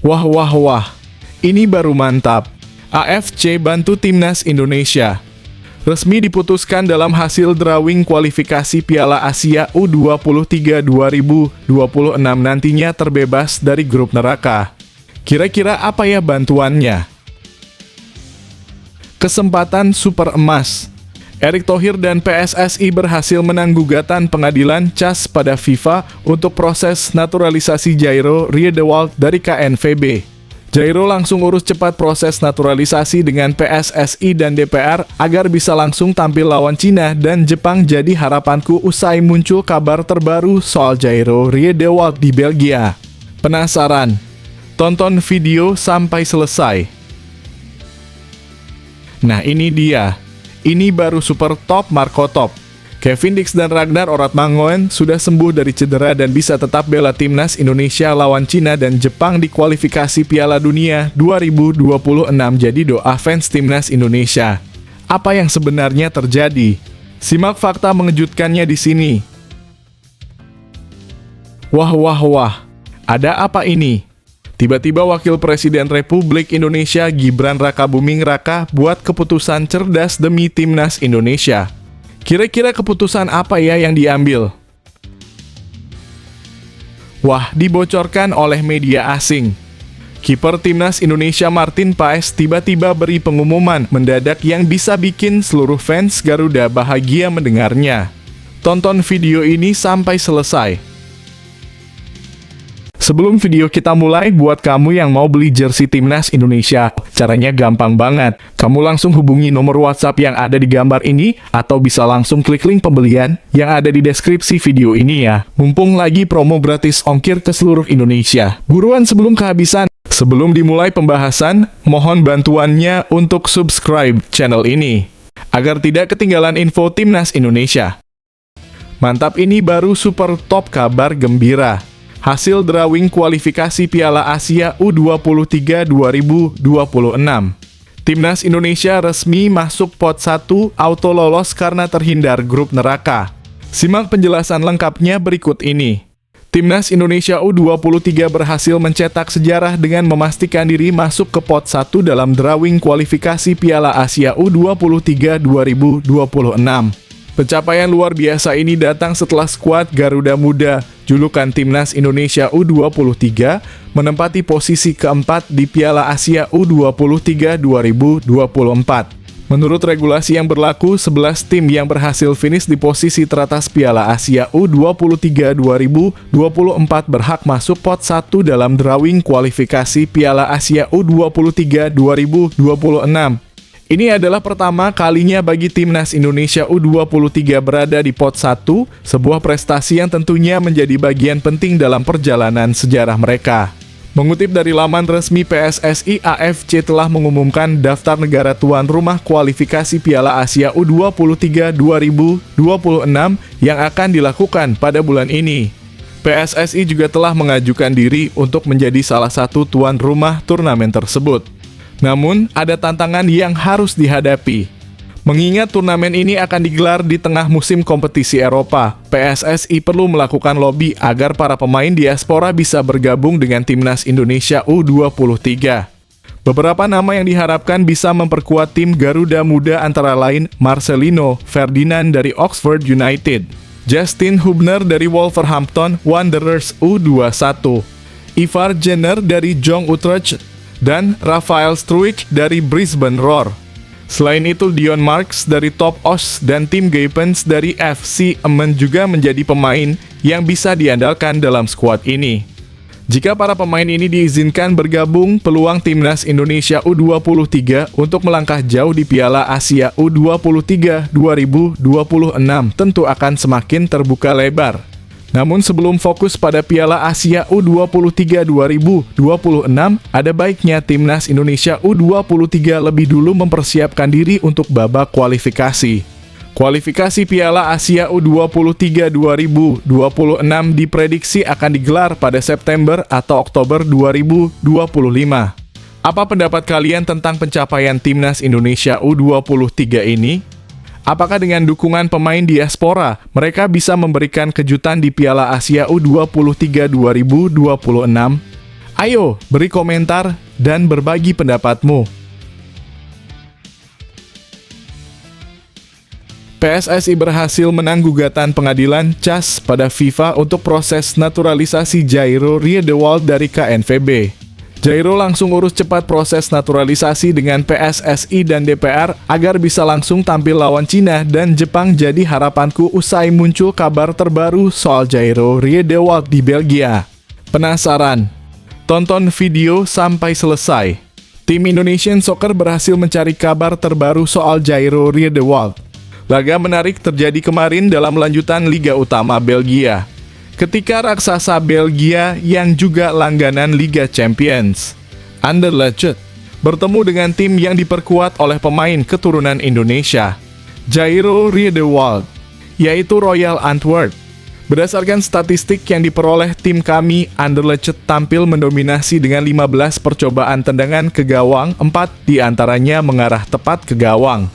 Wah wah wah, ini baru mantap. AFC bantu Timnas Indonesia. Resmi diputuskan dalam hasil drawing kualifikasi Piala Asia U23 2026 nantinya terbebas dari grup neraka. Kira-kira apa ya bantuannya? Kesempatan super emas. Erick Thohir dan PSSI berhasil menang gugatan pengadilan CAS pada FIFA untuk proses naturalisasi Jairo Riedewald dari KNVB. Jairo langsung urus cepat proses naturalisasi dengan PSSI dan DPR agar bisa langsung tampil lawan Cina dan Jepang. Jadi harapanku usai muncul kabar terbaru soal Jairo Riedewald di Belgia. Penasaran? Tonton video sampai selesai. Nah ini dia. Ini baru super top Marco Top. Kevin Dix dan Ragnar Oratmangoen sudah sembuh dari cedera dan bisa tetap bela Timnas Indonesia lawan Cina dan Jepang di kualifikasi Piala Dunia 2026. Jadi doa fans Timnas Indonesia. Apa yang sebenarnya terjadi? Simak fakta mengejutkannya di sini. Wah wah wah, ada apa ini? Tiba-tiba Wakil Presiden Republik Indonesia Gibran Rakabuming Raka buat keputusan cerdas demi Timnas Indonesia. Kira-kira keputusan apa ya yang diambil? Wah, dibocorkan oleh media asing. Kiper Timnas Indonesia Martin Paes tiba-tiba beri pengumuman mendadak yang bisa bikin seluruh fans Garuda bahagia mendengarnya. Tonton video ini sampai selesai. Sebelum video kita mulai, buat kamu yang mau beli jersey Timnas Indonesia, caranya gampang banget. Kamu langsung hubungi nomor WhatsApp yang ada di gambar ini, atau bisa langsung klik link pembelian yang ada di deskripsi video ini ya. Mumpung lagi promo gratis ongkir ke seluruh Indonesia. Buruan sebelum kehabisan. Sebelum dimulai pembahasan, mohon bantuannya untuk subscribe channel ini, agar tidak ketinggalan info Timnas Indonesia. Mantap, ini baru super top kabar gembira. Hasil drawing kualifikasi Piala Asia U23 2026. Timnas Indonesia resmi masuk pot 1 auto lolos karena terhindar grup neraka. Simak penjelasan lengkapnya berikut ini. Timnas Indonesia U23 berhasil mencetak sejarah dengan memastikan diri masuk ke pot 1 dalam drawing kualifikasi Piala Asia U23 2026. Pencapaian luar biasa ini datang setelah skuad Garuda Muda, julukan Timnas Indonesia U23, menempati posisi keempat di Piala Asia U23 2024. Menurut regulasi yang berlaku, 11 tim yang berhasil finish di posisi teratas Piala Asia U23 2024 berhak masuk pot 1 dalam drawing kualifikasi Piala Asia U23 2026. Ini adalah pertama kalinya bagi Timnas Indonesia U23 berada di pot 1, sebuah prestasi yang tentunya menjadi bagian penting dalam perjalanan sejarah mereka. Mengutip dari laman resmi PSSI, AFC telah mengumumkan daftar negara tuan rumah kualifikasi Piala Asia U23 2026 yang akan dilakukan pada bulan ini. PSSI juga telah mengajukan diri untuk menjadi salah satu tuan rumah turnamen tersebut. Namun, ada tantangan yang harus dihadapi. Mengingat turnamen ini akan digelar di tengah musim kompetisi Eropa, PSSI perlu melakukan lobby agar para pemain diaspora bisa bergabung dengan Timnas Indonesia U23. Beberapa nama yang diharapkan bisa memperkuat tim Garuda Muda antara lain Marcelino Ferdinand dari Oxford United, Justin Hubner dari Wolverhampton Wanderers U21, Ivar Jenner dari Jong Utrecht, dan Rafael Struijk dari Brisbane Roar. Selain itu, Dion Marks dari Top Os dan Tim Gapens dari FC Emmen juga menjadi pemain yang bisa diandalkan dalam skuad ini. Jika para pemain ini diizinkan bergabung, peluang Timnas Indonesia U23 untuk melangkah jauh di Piala Asia U23 2026 tentu akan semakin terbuka lebar. Namun sebelum fokus pada Piala Asia U23 2026, ada baiknya Timnas Indonesia U23 lebih dulu mempersiapkan diri untuk babak kualifikasi. Kualifikasi Piala Asia U23 2026 diprediksi akan digelar pada September atau Oktober 2025. Apa pendapat kalian tentang pencapaian Timnas Indonesia U23 ini? Apakah dengan dukungan pemain diaspora, mereka bisa memberikan kejutan di Piala Asia U23 2026? Ayo, beri komentar dan berbagi pendapatmu. PSSI berhasil menang gugatan pengadilan CAS pada FIFA untuk proses naturalisasi Jairo Riedewald dari KNVB. Jairo langsung urus cepat proses naturalisasi dengan PSSI dan DPR agar bisa langsung tampil lawan Cina dan Jepang. Jadi harapanku usai muncul kabar terbaru soal Jairo Riedewald di Belgia. Penasaran? Tonton video sampai selesai. Tim Indonesian Soccer berhasil mencari kabar terbaru soal Jairo Riedewald. Laga menarik terjadi kemarin dalam lanjutan Liga Utama Belgia. Ketika raksasa Belgia yang juga langganan Liga Champions, Anderlecht, bertemu dengan tim yang diperkuat oleh pemain keturunan Indonesia, Jairo Riedewald, yaitu Royal Antwerp. Berdasarkan statistik yang diperoleh tim kami, Anderlecht tampil mendominasi dengan 15 percobaan tendangan ke gawang, 4 diantaranya mengarah tepat ke gawang.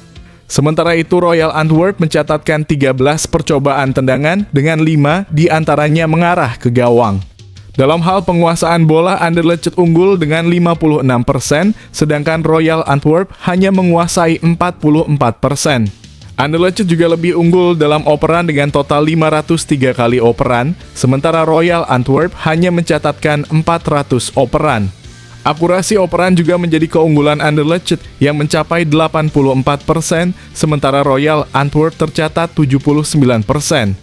Sementara itu Royal Antwerp mencatatkan 13 percobaan tendangan dengan 5 diantaranya mengarah ke gawang. Dalam hal penguasaan bola, Anderlecht unggul dengan 56%, sedangkan Royal Antwerp hanya menguasai 44%. Anderlecht juga lebih unggul dalam operan dengan total 503 kali operan, sementara Royal Antwerp hanya mencatatkan 400 operan. Akurasi operan juga menjadi keunggulan Anderlecht yang mencapai 84%, sementara Royal Antwerp tercatat 79%.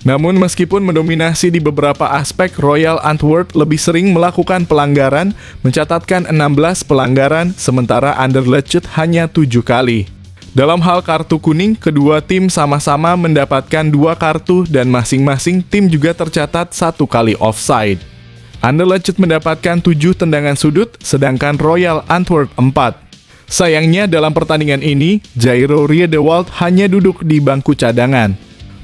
Namun meskipun mendominasi di beberapa aspek, Royal Antwerp lebih sering melakukan pelanggaran, mencatatkan 16 pelanggaran, sementara Anderlecht hanya 7 kali. Dalam hal kartu kuning, kedua tim sama-sama mendapatkan 2 kartu dan masing-masing tim juga tercatat 1 kali offside. Anderlecht mendapatkan 7 tendangan sudut, sedangkan Royal Antwerp 4. Sayangnya dalam pertandingan ini, Jairo Riedewald hanya duduk di bangku cadangan.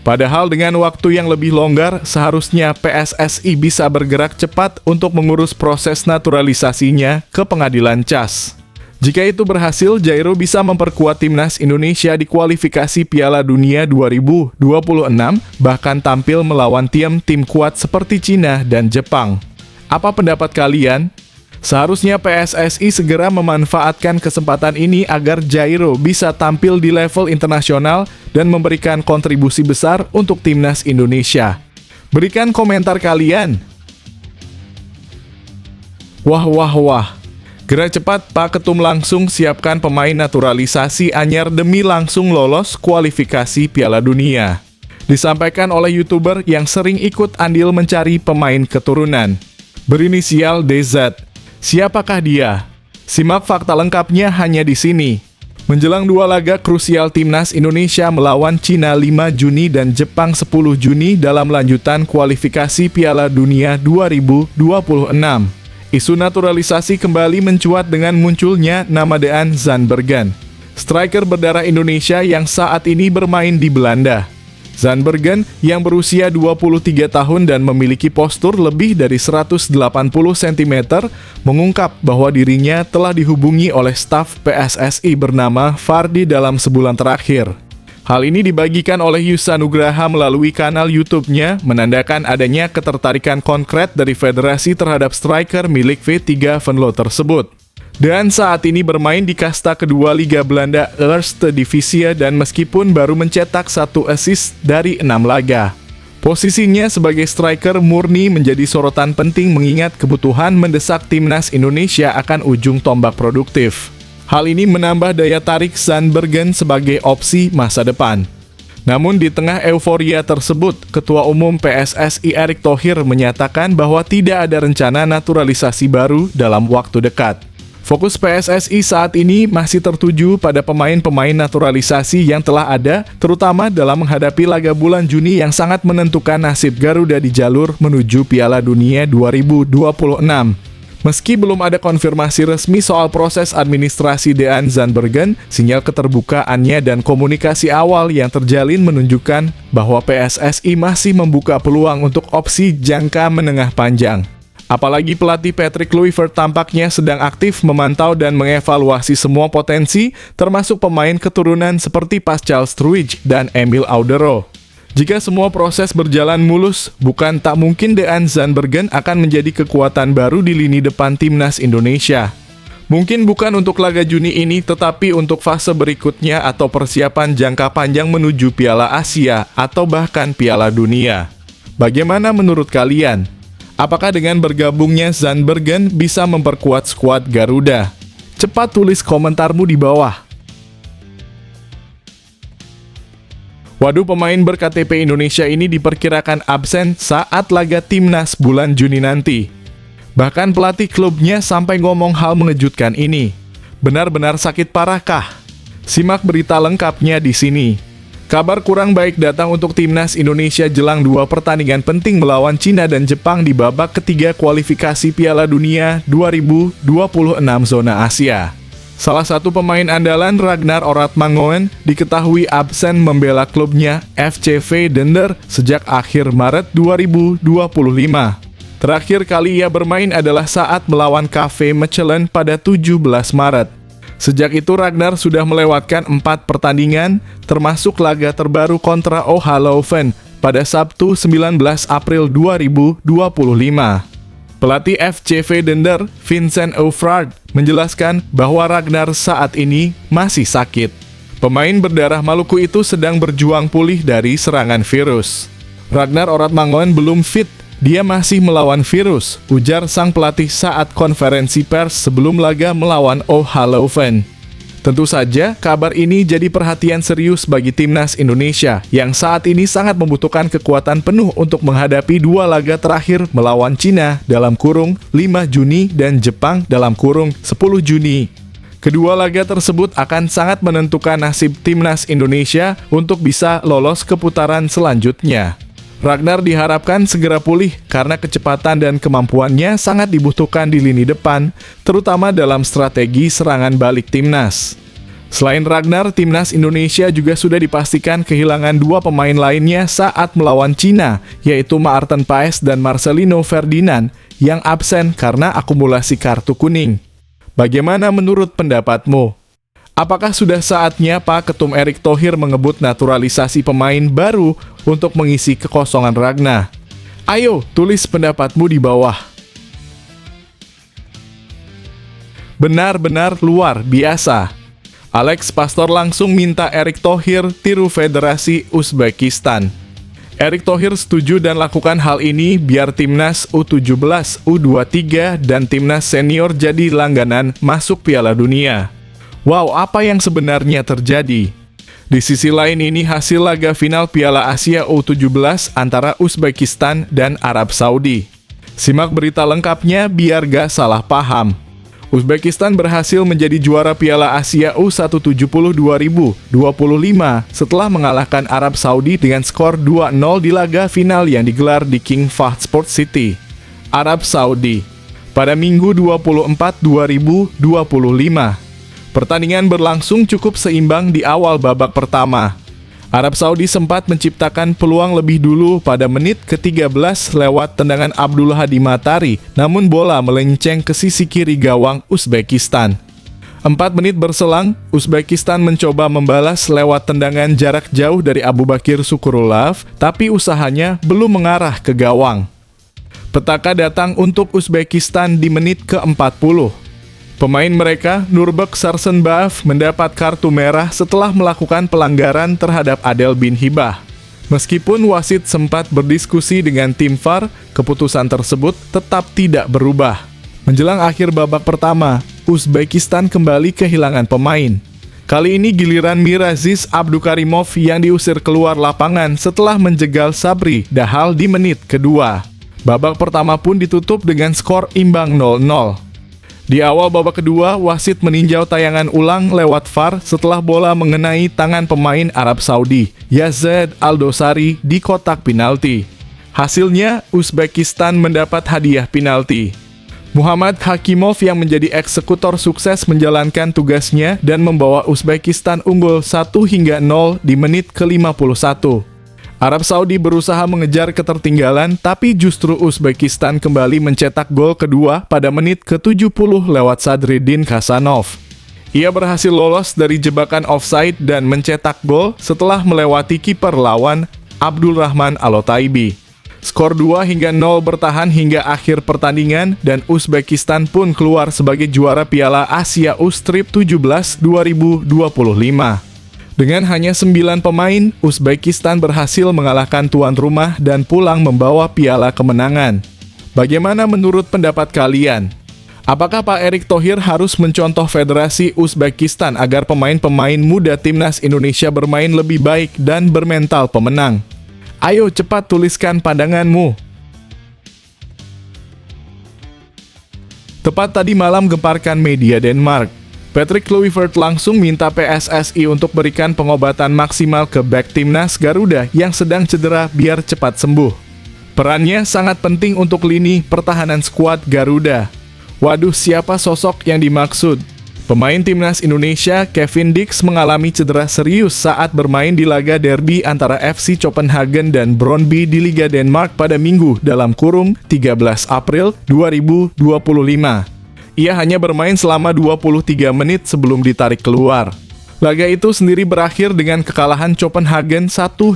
Padahal dengan waktu yang lebih longgar, seharusnya PSSI bisa bergerak cepat untuk mengurus proses naturalisasinya ke pengadilan CAS. Jika itu berhasil, Jairo bisa memperkuat timnas Indonesia di kualifikasi Piala Dunia 2026, bahkan tampil melawan tim kuat seperti Cina dan Jepang. Apa pendapat kalian? Seharusnya PSSI segera memanfaatkan kesempatan ini agar Jairo bisa tampil di level internasional dan memberikan kontribusi besar untuk timnas Indonesia. Berikan komentar kalian. Wah. Gerak cepat Pak Ketum langsung siapkan pemain naturalisasi anyar demi langsung lolos kualifikasi Piala Dunia. Disampaikan oleh YouTuber yang sering ikut andil mencari pemain keturunan. Berinisial DZ. Siapakah dia? Simak fakta lengkapnya hanya di sini. Menjelang 2 laga krusial timnas Indonesia melawan Cina 5 Juni dan Jepang 10 Juni dalam lanjutan kualifikasi Piala Dunia 2026. Isu naturalisasi kembali mencuat dengan munculnya nama Dean Zandbergen, striker berdarah Indonesia yang saat ini bermain di Belanda. Zandbergen yang berusia 23 tahun dan memiliki postur lebih dari 180 cm mengungkap bahwa dirinya telah dihubungi oleh staf PSSI bernama Fardi dalam sebulan terakhir. Hal ini dibagikan oleh Yusa Nugraha melalui kanal YouTube-nya, menandakan adanya ketertarikan konkret dari federasi terhadap striker milik V3 Venlo tersebut. Dan saat ini bermain di kasta kedua Liga Belanda Eerste Divisie dan meskipun baru mencetak 1 assist dari 6 laga. Posisinya sebagai striker murni menjadi sorotan penting mengingat kebutuhan mendesak timnas Indonesia akan ujung tombak produktif. Hal ini menambah daya tarik Zandbergen sebagai opsi masa depan. Namun di tengah euforia tersebut, Ketua Umum PSSI Erick Thohir menyatakan bahwa tidak ada rencana naturalisasi baru dalam waktu dekat. Fokus PSSI saat ini masih tertuju pada pemain-pemain naturalisasi yang telah ada, terutama dalam menghadapi laga bulan Juni yang sangat menentukan nasib Garuda di jalur menuju Piala Dunia 2026. Meski belum ada konfirmasi resmi soal proses administrasi Dean Zandbergen, sinyal keterbukaannya dan komunikasi awal yang terjalin menunjukkan bahwa PSSI masih membuka peluang untuk opsi jangka menengah panjang. Apalagi pelatih Patrick Kluivert tampaknya sedang aktif memantau dan mengevaluasi semua potensi, termasuk pemain keturunan seperti Pascal Struijk dan Emil Audero. Jika semua proses berjalan mulus, bukan tak mungkin Dean Zandbergen akan menjadi kekuatan baru di lini depan timnas Indonesia. Mungkin bukan untuk laga Juni ini, tetapi untuk fase berikutnya atau persiapan jangka panjang menuju Piala Asia atau bahkan Piala Dunia. Bagaimana menurut kalian? Apakah dengan bergabungnya Zandbergen bisa memperkuat skuad Garuda? Cepat tulis komentarmu di bawah. Waduh, pemain ber-KTP Indonesia ini diperkirakan absen saat laga timnas bulan Juni nanti. Bahkan pelatih klubnya sampai ngomong hal mengejutkan ini. Benar-benar sakit parahkah? Simak berita lengkapnya di sini. Kabar kurang baik datang untuk timnas Indonesia jelang 2 pertandingan penting melawan Cina dan Jepang di babak ketiga kualifikasi Piala Dunia 2026 zona Asia. Salah satu pemain andalan Ragnar Oratmangoen diketahui absen membela klubnya FC Vedender sejak akhir Maret 2025. Terakhir kali ia bermain adalah saat melawan KV Mechelen pada 17 Maret. Sejak itu Ragnar sudah melewatkan 4 pertandingan, termasuk laga terbaru kontra OH Leuven pada Sabtu 19 April 2025. Pelatih FC Vedender, Vincent Eufrard, menjelaskan bahwa Ragnar saat ini masih sakit. Pemain berdarah Maluku itu sedang berjuang pulih dari serangan virus. Ragnar Oratmangoen belum fit, dia masih melawan virus, ujar sang pelatih saat konferensi pers sebelum laga melawan OH Leuven. Tentu saja, kabar ini jadi perhatian serius bagi timnas Indonesia yang saat ini sangat membutuhkan kekuatan penuh untuk menghadapi 2 laga terakhir melawan Cina dalam kurung 5 Juni dan Jepang dalam kurung 10 Juni. Kedua laga tersebut akan sangat menentukan nasib timnas Indonesia untuk bisa lolos ke putaran selanjutnya. Ragnar diharapkan segera pulih karena kecepatan dan kemampuannya sangat dibutuhkan di lini depan, terutama dalam strategi serangan balik timnas. Selain Ragnar, timnas Indonesia juga sudah dipastikan kehilangan 2 pemain lainnya saat melawan Cina, yaitu Maarten Paes dan Marcelino Ferdinand yang absen karena akumulasi kartu kuning. Bagaimana menurut pendapatmu? Apakah sudah saatnya Pak Ketum Erick Thohir mengebut naturalisasi pemain baru untuk mengisi kekosongan Ragnar? Ayo, tulis pendapatmu di bawah. Benar-benar luar biasa. Alex Pastor langsung minta Erick Thohir tiru Federasi Uzbekistan. Erick Thohir setuju dan lakukan hal ini biar timnas U17, U23, dan timnas senior jadi langganan masuk Piala Dunia. Wow, apa yang sebenarnya terjadi? Di sisi lain ini hasil laga final Piala Asia U17 antara Uzbekistan dan Arab Saudi. Simak berita lengkapnya biar gak salah paham. Uzbekistan berhasil menjadi juara Piala Asia U170 2025 setelah mengalahkan Arab Saudi dengan skor 2-0 di laga final yang digelar di King Fahd Sports City, Arab Saudi, pada Minggu 24/2025. Pertandingan berlangsung cukup seimbang di awal babak pertama. Arab Saudi sempat menciptakan peluang lebih dulu pada menit ke-13 lewat tendangan Abdul Hadi Matari, namun bola melenceng ke sisi kiri gawang Uzbekistan. 4 menit berselang, Uzbekistan mencoba membalas lewat tendangan jarak jauh dari Abu Bakir Sukurulov, tapi usahanya belum mengarah ke gawang. Petaka datang untuk Uzbekistan di menit ke-40. Pemain mereka, Nurbek Sarsenbaev, mendapat kartu merah setelah melakukan pelanggaran terhadap Adel bin Hibah. Meskipun wasit sempat berdiskusi dengan tim VAR, keputusan tersebut tetap tidak berubah. Menjelang akhir babak pertama, Uzbekistan kembali kehilangan pemain. Kali ini giliran Miraziz Abdukarimov yang diusir keluar lapangan setelah menjegal Sabri Dahal di menit kedua. Babak pertama pun ditutup dengan skor imbang 0-0. Di awal babak kedua, wasit meninjau tayangan ulang lewat VAR setelah bola mengenai tangan pemain Arab Saudi, Yazed Aldosari, di kotak penalti. Hasilnya, Uzbekistan mendapat hadiah penalti. Muhammad Hakimov yang menjadi eksekutor sukses menjalankan tugasnya dan membawa Uzbekistan unggul 1-0 di menit ke-51. Arab Saudi berusaha mengejar ketertinggalan, tapi justru Uzbekistan kembali mencetak gol kedua pada menit ke-70 lewat Sadriddin Khasanov. Ia berhasil lolos dari jebakan offside dan mencetak gol setelah melewati kiper lawan Abdulrahman Alotaibi. Skor 2-0 bertahan hingga akhir pertandingan dan Uzbekistan pun keluar sebagai juara Piala Asia U-Strip 17 2025. Dengan hanya 9 pemain, Uzbekistan berhasil mengalahkan tuan rumah dan pulang membawa piala kemenangan. Bagaimana menurut pendapat kalian? Apakah Pak Erick Thohir harus mencontoh Federasi Uzbekistan agar pemain-pemain muda timnas Indonesia bermain lebih baik dan bermental pemenang? Ayo cepat tuliskan pandanganmu. Tepat tadi malam gemparkan media Denmark. Patrick Kluivert langsung minta PSSI untuk berikan pengobatan maksimal ke bek timnas Garuda yang sedang cedera biar cepat sembuh. Perannya sangat penting untuk lini pertahanan skuad Garuda. Waduh, siapa sosok yang dimaksud? Pemain timnas Indonesia Kevin Dix mengalami cedera serius saat bermain di laga derby antara FC Copenhagen dan Brøndby di Liga Denmark pada Minggu dalam kurung 13 April 2025. Ia hanya bermain selama 23 menit sebelum ditarik keluar. Laga itu sendiri berakhir dengan kekalahan Copenhagen 1-2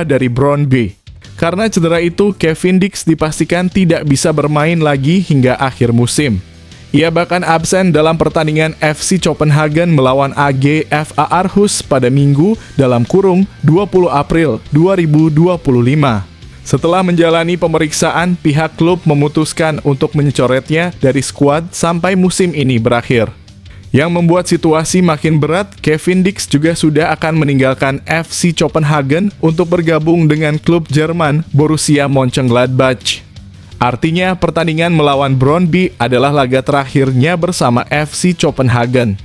dari Brøndby. Karena cedera itu, Kevin Dix dipastikan tidak bisa bermain lagi hingga akhir musim. Ia bahkan absen dalam pertandingan FC Copenhagen melawan AGFA Aarhus pada Minggu dalam kurung 20 April 2025. Setelah menjalani pemeriksaan, pihak klub memutuskan untuk mencoretnya dari skuad sampai musim ini berakhir. Yang membuat situasi makin berat, Kevin Dix juga sudah akan meninggalkan FC Copenhagen untuk bergabung dengan klub Jerman Borussia Mönchengladbach. Artinya, pertandingan melawan Brøndby adalah laga terakhirnya bersama FC Copenhagen.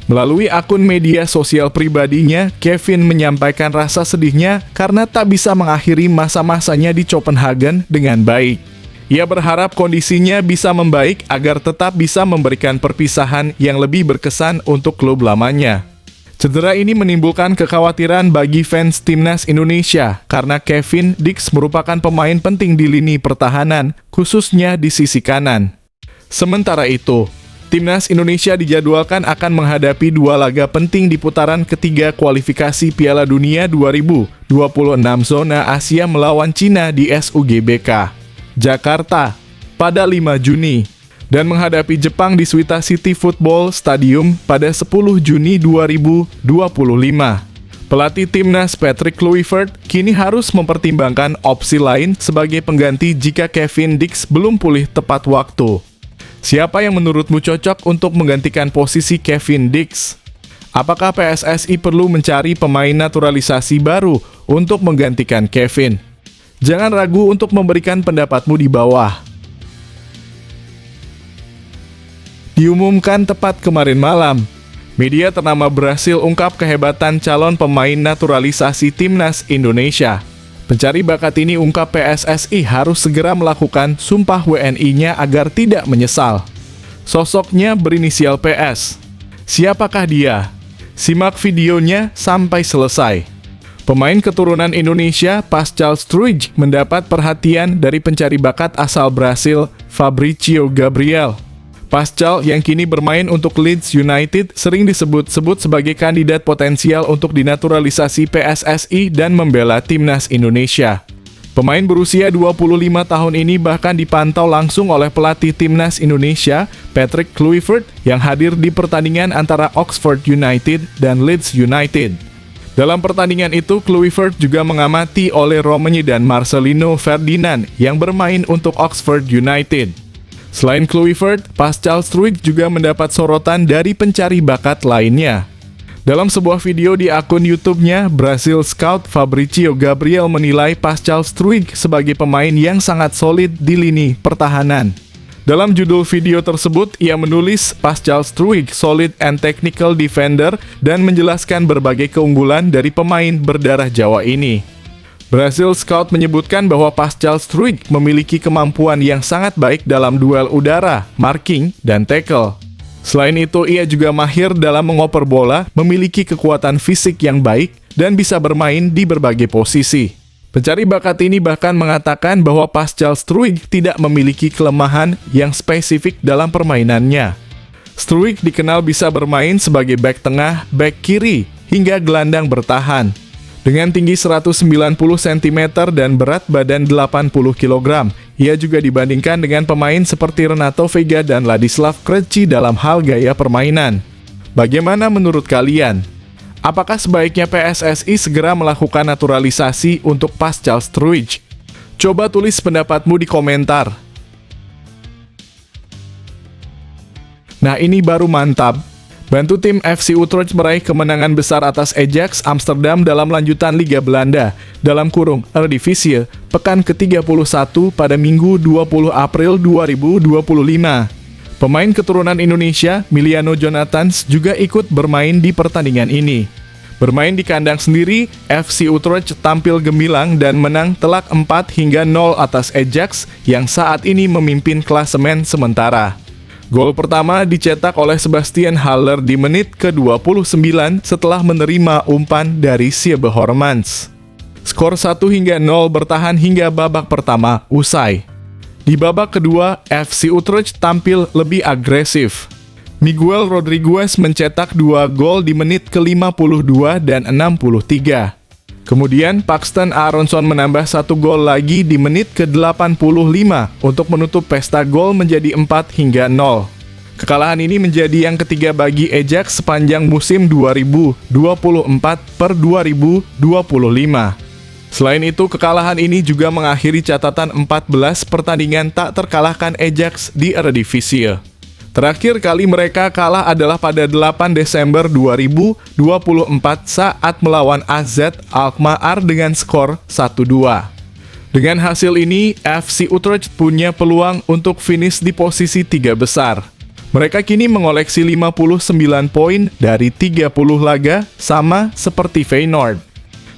Melalui akun media sosial pribadinya, Kevin menyampaikan rasa sedihnya karena tak bisa mengakhiri masa-masanya di Copenhagen dengan baik. Ia berharap kondisinya bisa membaik agar tetap bisa memberikan perpisahan yang lebih berkesan untuk klub lamanya. Cedera ini menimbulkan kekhawatiran bagi fans timnas Indonesia karena Kevin Dix merupakan pemain penting di lini pertahanan, khususnya di sisi kanan. Sementara itu, timnas Indonesia dijadwalkan akan menghadapi 2 laga penting di putaran ketiga kualifikasi Piala Dunia 2026 zona Asia melawan Cina di SUGBK Jakarta pada 5 Juni dan menghadapi Jepang di Suita City Football Stadium pada 10 Juni 2025. Pelatih timnas Patrick Kluivert kini harus mempertimbangkan opsi lain sebagai pengganti jika Kevin Dix belum pulih tepat waktu. Siapa yang menurutmu cocok untuk menggantikan posisi Kevin Dix? Apakah PSSI perlu mencari pemain naturalisasi baru untuk menggantikan Kevin? Jangan ragu untuk memberikan pendapatmu di bawah. Diumumkan tepat kemarin malam, media ternama Brasil ungkap kehebatan calon pemain naturalisasi timnas Indonesia. Pencari bakat ini ungkap PSSI harus segera melakukan sumpah WNI-nya agar tidak menyesal. Sosoknya berinisial PS. Siapakah dia? Simak videonya sampai selesai. Pemain keturunan Indonesia, Pascal Struij, mendapat perhatian dari pencari bakat asal Brasil, Fabrício Gabriel. Pascal yang kini bermain untuk Leeds United sering disebut-sebut sebagai kandidat potensial untuk dinaturalisasi PSSI dan membela timnas Indonesia. Pemain berusia 25 tahun ini bahkan dipantau langsung oleh pelatih timnas Indonesia, Patrick Kluivert, yang hadir di pertandingan antara Oxford United dan Leeds United. Dalam pertandingan itu, Kluivert juga mengamati Ole Rommenje dan Marcelino Ferdinand yang bermain untuk Oxford United. Selain Kluivert, Pascal Struij juga mendapat sorotan dari pencari bakat lainnya. Dalam sebuah video di akun YouTube-nya, Brazil scout Fabrício Gabriel menilai Pascal Struij sebagai pemain yang sangat solid di lini pertahanan. Dalam judul video tersebut, ia menulis Pascal Struij solid and technical defender dan menjelaskan berbagai keunggulan dari pemain berdarah Jawa ini. Brazil Scout menyebutkan bahwa Pascal Struij memiliki kemampuan yang sangat baik dalam duel udara, marking, dan tackle. Selain itu, ia juga mahir dalam mengoper bola, memiliki kekuatan fisik yang baik, dan bisa bermain di berbagai posisi. Pencari bakat ini bahkan mengatakan bahwa Pascal Struij tidak memiliki kelemahan yang spesifik dalam permainannya. Struij dikenal bisa bermain sebagai bek tengah, bek kiri, hingga gelandang bertahan. Dengan tinggi 190 cm dan berat badan 80 kg, ia juga dibandingkan dengan pemain seperti Renato Veiga dan Ladislav Krejci dalam hal gaya permainan. Bagaimana menurut kalian? Apakah sebaiknya PSSI segera melakukan naturalisasi untuk Pascal Struijk? Coba tulis pendapatmu di komentar. Nah, ini baru mantap. Bantu tim FC Utrecht meraih kemenangan besar atas Ajax Amsterdam dalam lanjutan Liga Belanda (Eredivisie) pekan ke-31 pada Minggu 20 April 2025. Pemain keturunan Indonesia, Miliano Jonathans, juga ikut bermain di pertandingan ini. Bermain di kandang sendiri, FC Utrecht tampil gemilang dan menang telak 4-0 atas Ajax yang saat ini memimpin klasemen sementara. Gol pertama dicetak oleh Sebastian Haller di menit ke-29 setelah menerima umpan dari Siebe Hormans. Skor 1-0 bertahan hingga babak pertama usai. Di babak kedua, FC Utrecht tampil lebih agresif. Miguel Rodriguez mencetak 2 gol di menit ke-52 dan 63. Kemudian Paxton Aronson menambah 1 gol lagi di menit ke-85 untuk menutup pesta gol menjadi 4-0. Kekalahan ini menjadi yang ketiga bagi Ajax sepanjang musim 2024/2025. Selain itu, kekalahan ini juga mengakhiri catatan 14 pertandingan tak terkalahkan Ajax di Eredivisie. Terakhir kali mereka kalah adalah pada 8 Desember 2024 saat melawan AZ Alkmaar dengan skor 1-2. Dengan hasil ini, FC Utrecht punya peluang untuk finish di posisi 3 besar. Mereka kini mengoleksi 59 poin dari 30 laga, sama seperti Feyenoord.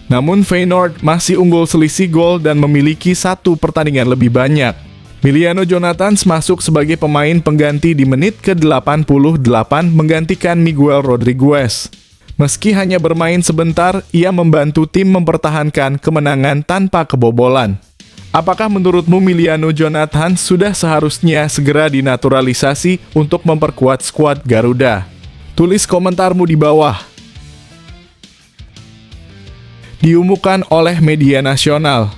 Namun Feyenoord masih unggul selisih gol dan memiliki 1 pertandingan lebih banyak. Miliano Jonathans masuk sebagai pemain pengganti di menit ke-88 menggantikan Miguel Rodriguez. Meski hanya bermain sebentar, ia membantu tim mempertahankan kemenangan tanpa kebobolan. Apakah menurutmu Miliano Jonathans sudah seharusnya segera dinaturalisasi untuk memperkuat skuad Garuda? Tulis komentarmu di bawah. Diumumkan oleh media nasional.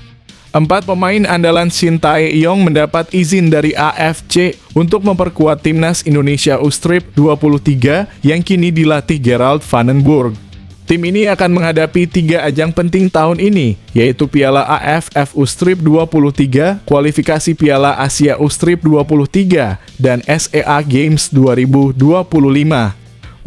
4 pemain andalan Shin Tae-yong mendapat izin dari AFC untuk memperkuat timnas Indonesia U-Strip 23 yang kini dilatih Gerald van den Burg. Tim ini akan menghadapi 3 ajang penting tahun ini, yaitu Piala AFF U-Strip 23, kualifikasi Piala Asia U-Strip 23, dan SEA Games 2025.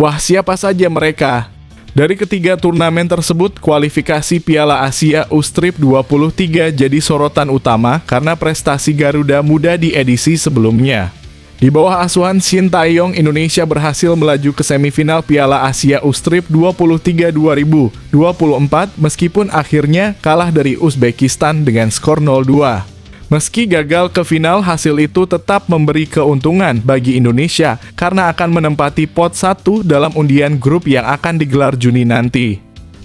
Wah, siapa saja mereka? Dari ketiga turnamen tersebut, kualifikasi Piala Asia U-Strip 23 jadi sorotan utama karena prestasi Garuda Muda di edisi sebelumnya. Di bawah asuhan Shin Tae-yong, Indonesia berhasil melaju ke semifinal Piala Asia U-Strip 23 2024 meskipun akhirnya kalah dari Uzbekistan dengan skor 0-2. Meski gagal ke final, hasil itu tetap memberi keuntungan bagi Indonesia karena akan menempati pot 1 dalam undian grup yang akan digelar Juni nanti.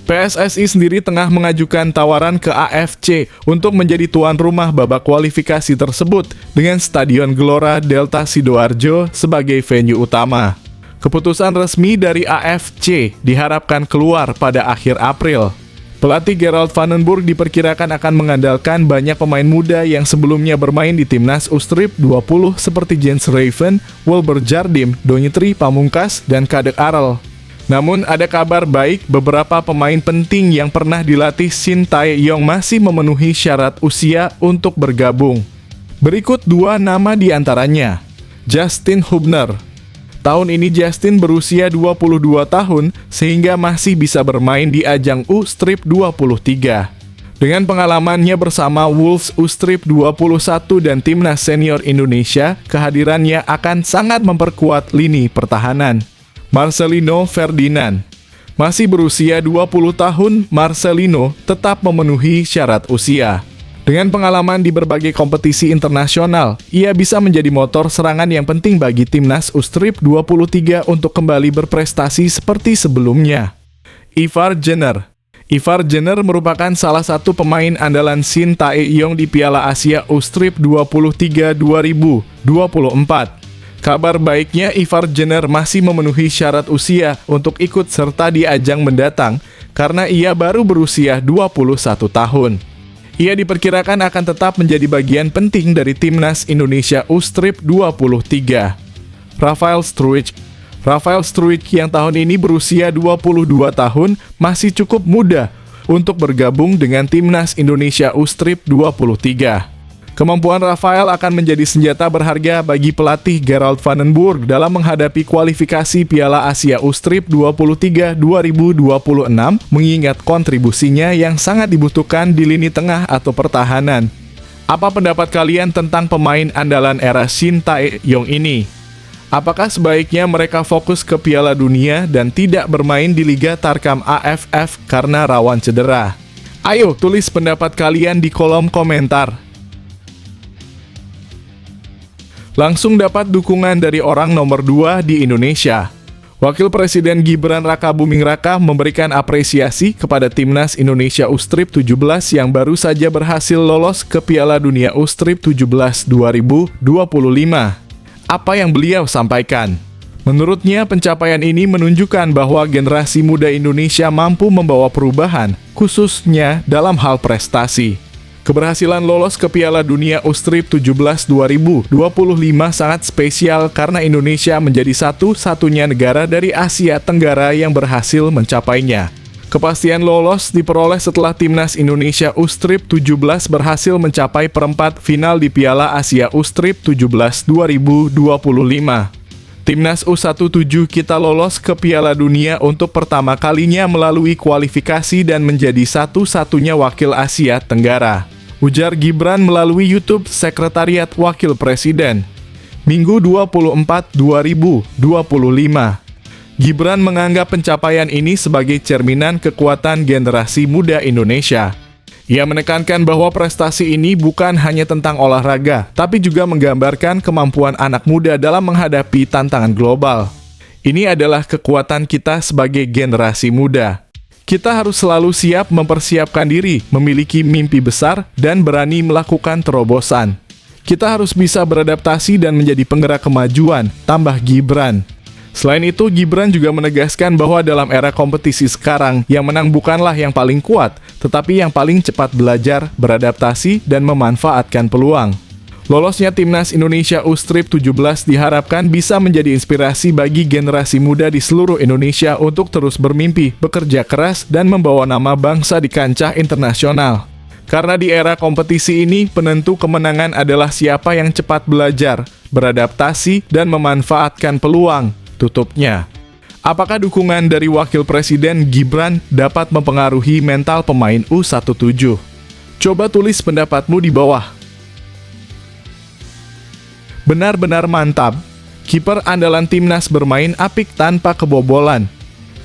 PSSI sendiri tengah mengajukan tawaran ke AFC untuk menjadi tuan rumah babak kualifikasi tersebut dengan Stadion Gelora Delta Sidoarjo sebagai venue utama. Keputusan resmi dari AFC diharapkan keluar pada akhir April. Pelatih Gerald van den Burg diperkirakan akan mengandalkan banyak pemain muda yang sebelumnya bermain di timnas U-Strip 20 seperti Jens Raven, Wilber Jardim, Donjetri Pamungkas, dan Kadek Arel. Namun ada kabar baik, beberapa pemain penting yang pernah dilatih Shin Tae-yong masih memenuhi syarat usia untuk bergabung. Berikut 2 nama di antaranya. Justin Hubner. Tahun ini Justin berusia 22 tahun sehingga masih bisa bermain di ajang U-Strip 23. Dengan pengalamannya bersama Wolves U-Strip 21 dan Timnas Senior Indonesia, kehadirannya akan sangat memperkuat lini pertahanan. Marcelino Ferdinand. Masih berusia 20 tahun, Marcelino tetap memenuhi syarat usia. Dengan pengalaman di berbagai kompetisi internasional, ia bisa menjadi motor serangan yang penting bagi timnas U-Strip 23 untuk kembali berprestasi seperti sebelumnya. Ivar Jenner. Ivar Jenner merupakan salah satu pemain andalan Shin Tae-yong di Piala Asia U-Strip 23 2024. Kabar baiknya, Ivar Jenner masih memenuhi syarat usia untuk ikut serta di ajang mendatang karena ia baru berusia 21 tahun. Ia diperkirakan akan tetap menjadi bagian penting dari timnas Indonesia U-Strip 23. Rafael Struijk yang tahun ini berusia 22 tahun masih cukup muda untuk bergabung dengan timnas Indonesia U-Strip 23. Kemampuan Rafael akan menjadi senjata berharga bagi pelatih Gerald van den Burg dalam menghadapi kualifikasi Piala Asia U-Strip 23 2026 mengingat kontribusinya yang sangat dibutuhkan di lini tengah atau pertahanan. Apa pendapat kalian tentang pemain andalan era Shin Tae-yong ini? Apakah sebaiknya mereka fokus ke Piala Dunia dan tidak bermain di Liga Tarkam AFF karena rawan cedera? Ayo tulis pendapat kalian di kolom komentar. Langsung dapat dukungan dari orang nomor 2 di Indonesia. Wakil Presiden Gibran Rakabuming Raka memberikan apresiasi kepada Timnas Indonesia U-Strip 17 yang baru saja berhasil lolos ke Piala Dunia U-Strip 17 2025. Apa yang beliau sampaikan? Menurutnya, pencapaian ini menunjukkan bahwa generasi muda Indonesia mampu membawa perubahan, khususnya dalam hal prestasi. Keberhasilan lolos ke Piala Dunia U-Strip 17 2025 sangat spesial karena Indonesia menjadi satu-satunya negara dari Asia Tenggara yang berhasil mencapainya. Kepastian lolos diperoleh setelah Timnas Indonesia U-Strip 17 berhasil mencapai perempat final di Piala Asia U-Strip 17 2025. Timnas U17 kita lolos ke Piala Dunia untuk pertama kalinya melalui kualifikasi dan menjadi satu-satunya wakil Asia Tenggara, ujar Gibran melalui YouTube Sekretariat Wakil Presiden. Minggu 24/2025. Gibran menganggap pencapaian ini sebagai cerminan kekuatan generasi muda Indonesia. Ia menekankan bahwa prestasi ini bukan hanya tentang olahraga, tapi juga menggambarkan kemampuan anak muda dalam menghadapi tantangan global. Ini adalah kekuatan kita sebagai generasi muda. Kita harus selalu siap mempersiapkan diri, memiliki mimpi besar, dan berani melakukan terobosan. Kita harus bisa beradaptasi dan menjadi penggerak kemajuan, tambah Gibran. Selain itu, Gibran juga menegaskan bahwa dalam era kompetisi sekarang, yang menang bukanlah yang paling kuat, tetapi yang paling cepat belajar, beradaptasi, dan memanfaatkan peluang. Lolosnya Timnas Indonesia U-Strip 17 diharapkan bisa menjadi inspirasi bagi generasi muda di seluruh Indonesia untuk terus bermimpi, bekerja keras, dan membawa nama bangsa di kancah internasional. Karena di era kompetisi ini, penentu kemenangan adalah siapa yang cepat belajar, beradaptasi, dan memanfaatkan peluang, tutupnya. Apakah dukungan dari Wakil Presiden Gibran dapat mempengaruhi mental pemain U17? Coba tulis pendapatmu di bawah. Benar-benar mantap. Kiper andalan timnas bermain apik tanpa kebobolan.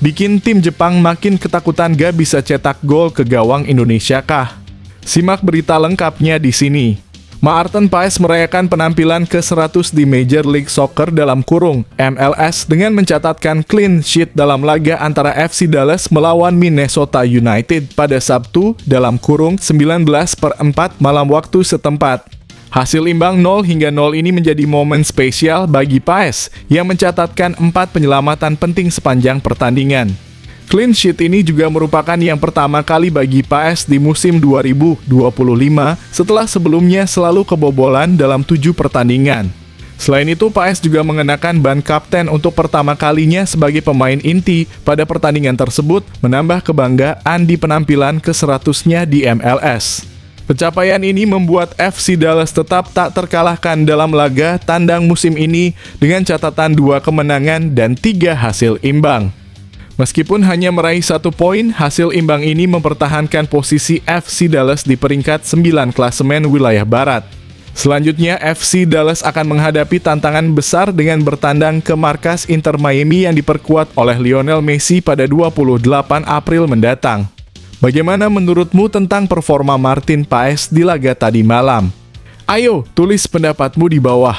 Bikin tim Jepang makin ketakutan gak bisa cetak gol ke gawang Indonesia kah? Simak berita lengkapnya di sini. Maarten Paes merayakan penampilan ke-100 di Major League Soccer dalam kurung MLS dengan mencatatkan clean sheet dalam laga antara FC Dallas melawan Minnesota United pada Sabtu dalam kurung 19/4 malam waktu setempat. Hasil imbang 0-0 ini menjadi momen spesial bagi Paes yang mencatatkan 4 penyelamatan penting sepanjang pertandingan. Clean sheet ini juga merupakan yang pertama kali bagi Paes di musim 2025 setelah sebelumnya selalu kebobolan dalam 7 pertandingan. Selain itu, Paes juga mengenakan ban kapten untuk pertama kalinya sebagai pemain inti pada pertandingan tersebut, menambah kebanggaan di penampilan ke-100-nya di MLS. Pencapaian ini membuat FC Dallas tetap tak terkalahkan dalam laga tandang musim ini dengan catatan 2 kemenangan dan 3 hasil imbang. Meskipun hanya meraih 1 poin, hasil imbang ini mempertahankan posisi FC Dallas di peringkat 9 klasemen wilayah barat. Selanjutnya, FC Dallas akan menghadapi tantangan besar dengan bertandang ke markas Inter Miami yang diperkuat oleh Lionel Messi pada 28 April mendatang. Bagaimana menurutmu tentang performa Martin Paes di laga tadi malam? Ayo, tulis pendapatmu di bawah.